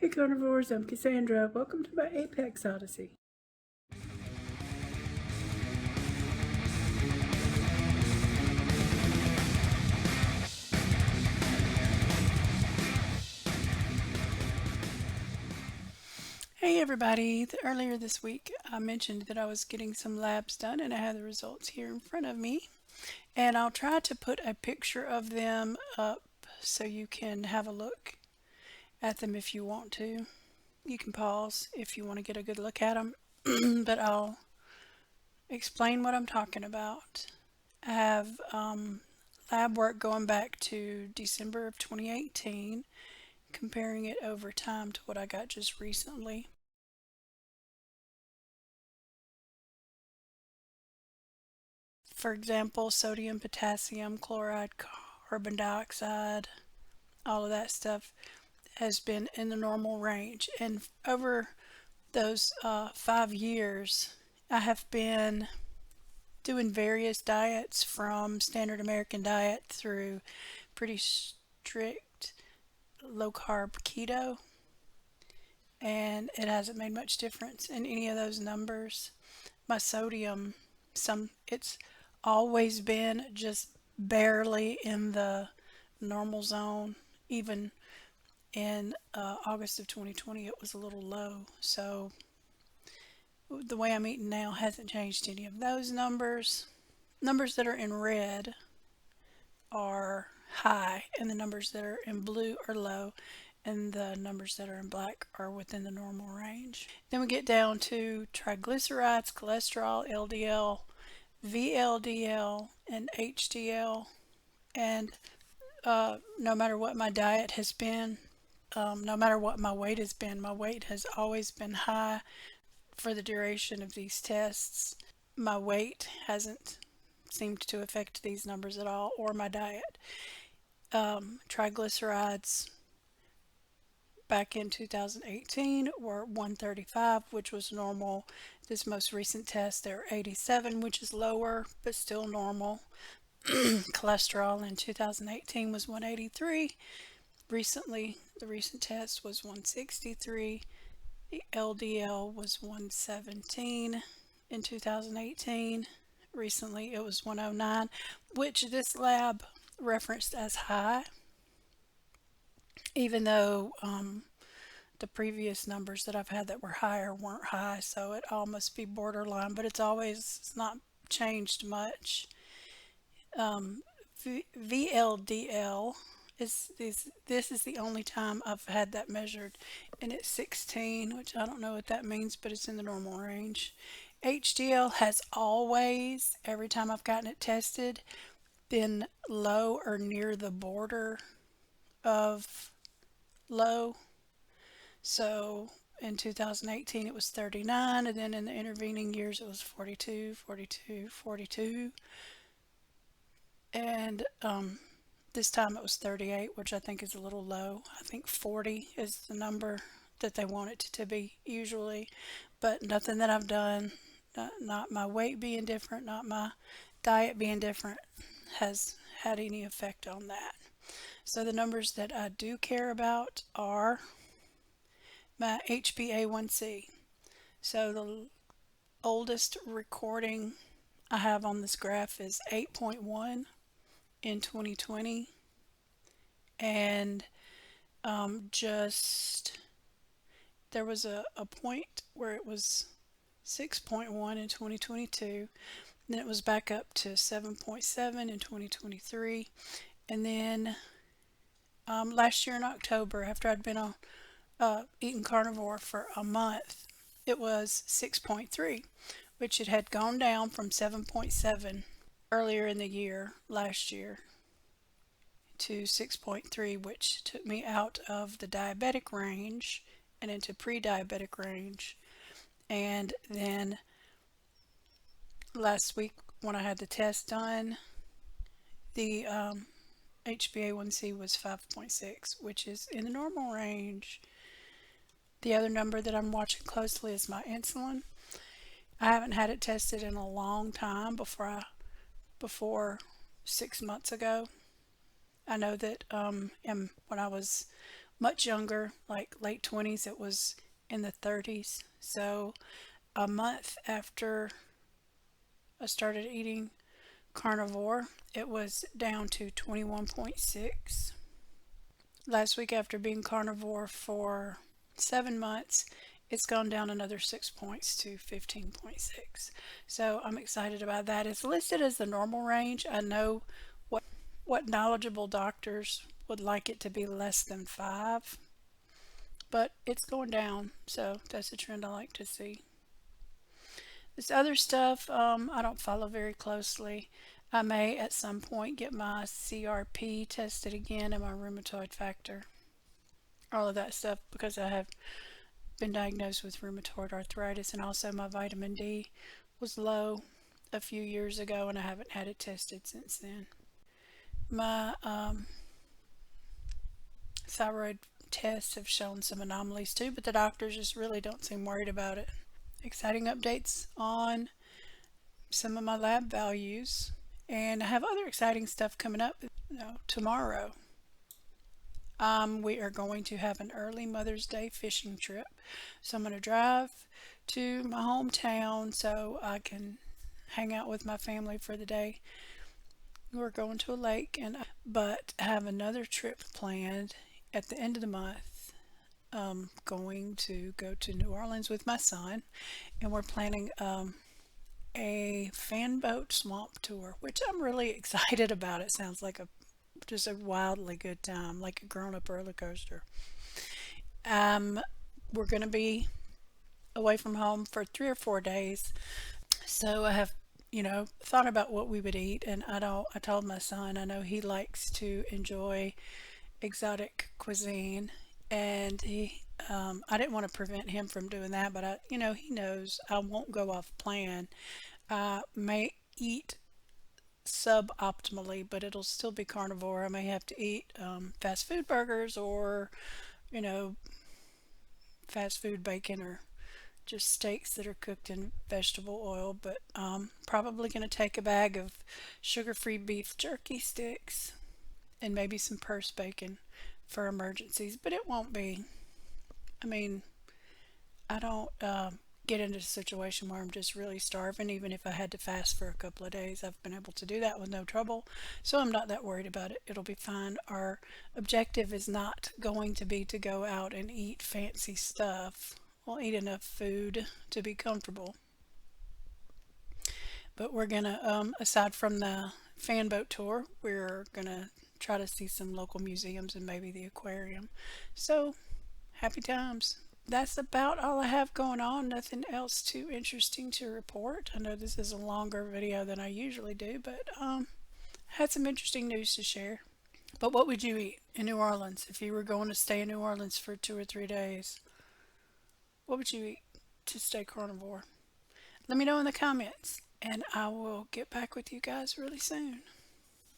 Hey carnivores, I'm Cassandra. Welcome to my Apex Odyssey. Hey everybody, earlier this week I mentioned that I was getting some labs done and I have the results here in front of me. And I'll try to put a picture of them up so you can have a look at them if you want to. You can pause if you want to get a good look at them, but I'll explain what I'm talking about. I have lab work going back to December of 2018, comparing it over time to what I got just recently. For example, sodium, potassium, chloride, carbon dioxide, all of that stuff has been in the normal range. And over those 5 years, I have been doing various diets from standard American diet through pretty strict low carb keto, and it hasn't made much difference in any of those numbers. My sodium, it's always been just barely in the normal zone. Even in August of 2020, it was a little low. So the way I'm eating now hasn't changed any of those numbers. Numbers that are in red are high, and the numbers that are in blue are low, and the numbers that are in black are within the normal range. Then we get down to triglycerides, cholesterol, LDL, VLDL, and HDL. And no matter what my diet has been, no matter what my weight has been, my weight has always been high for the duration of these tests. My weight hasn't seemed to affect these numbers at all, or my diet. Triglycerides back in 2018 were 135, which was normal. This most recent test, they're 87, which is lower, but still normal. Cholesterol in 2018 was 183. Recently, the recent test was 163. The LDL was 117 in 2018. Recently, it was 109, which this lab referenced as high, even though the previous numbers that I've had that were higher weren't high, so it all must be borderline, but it's not changed much. VLDL this is the only time I've had that measured, and it's 16, which I don't know what that means, but it's in the normal range. HDL has always, every time I've gotten it tested, been low or near the border of low. So in 2018 it was 39, and then in the intervening years it was 42, 42, 42. And this time it was 38, which I think is a little low. I think 40 is the number that they want it to be usually, but nothing that I've done, not my weight being different, not my diet being different, has had any effect on that. So the numbers that I do care about are my HbA1c. So the oldest recording I have on this graph is 8.1 in 2020, and just there was a point where it was 6.1 in 2022, then it was back up to 7.7 in 2023, and then last year in October, after I'd been on eating carnivore for a month, it was 6.3, which it had gone down from 7.7 earlier in the year, last year, to 6.3, which took me out of the diabetic range and into pre-diabetic range. And then last week when I had the test done, the HbA1c was 5.6, which is in the normal range. The other number that I'm watching closely is my insulin. I haven't had it tested in a long time before 6 months ago. I know that when I was much younger, like late 20s. It was in the 30s. So a month after I started eating carnivore, it was down to 21.6. Last week, after being carnivore for 7 months, it's gone down another 6 points to 15.6. So I'm excited about that. It's listed as the normal range. I know what knowledgeable doctors would like it to be less than 5, but it's going down. So that's a trend I like to see. This other stuff, I don't follow very closely. I may at some point get my CRP tested again and my rheumatoid factor, all of that stuff, because I have been diagnosed with rheumatoid arthritis, and also my vitamin D was low a few years ago and I haven't had it tested since then. My thyroid tests have shown some anomalies too, but the doctors just really don't seem worried about it. Exciting updates on some of my lab values, and I have other exciting stuff coming up. Tomorrow, we are going to have an early Mother's Day fishing trip. So I'm going to drive to my hometown so I can hang out with my family for the day. We're going to a lake, and but have another trip planned at the end of the month. Going to go to New Orleans with my son, and we're planning a fan boat swamp tour, which I'm really excited about. It sounds like a just a wildly good time, like a grown-up roller coaster. Um, we're going to be away from home for 3 or 4 days, so I have, thought about what we would eat, and I don't. I told my son I know he likes to enjoy exotic cuisine, and I didn't want to prevent him from doing that, but he knows I won't go off plan. I may eat suboptimally, but it'll still be carnivore. I may have to eat fast food burgers or, you know, fast food bacon or just steaks that are cooked in vegetable oil, but probably going to take a bag of sugar-free beef jerky sticks and maybe some purse bacon for emergencies, but it won't be. I mean, I don't get into a situation where I'm just really starving. Even if I had to fast for a couple of days, I've been able to do that with no trouble. So I'm not that worried about it. It'll be fine. Our objective is not going to be to go out and eat fancy stuff. We'll eat enough food to be comfortable. But we're gonna, aside from the fan boat tour, we're gonna try to see some local museums and maybe the aquarium. So happy times. That's about all I have going on. Nothing else too interesting to report. I know this is a longer video than I usually do, but had some interesting news to share. But what would you eat in New Orleans if you were going to stay in New Orleans for 2 or 3 days? What would you eat to stay carnivore? Let me know in the comments, and I will get back with you guys really soon.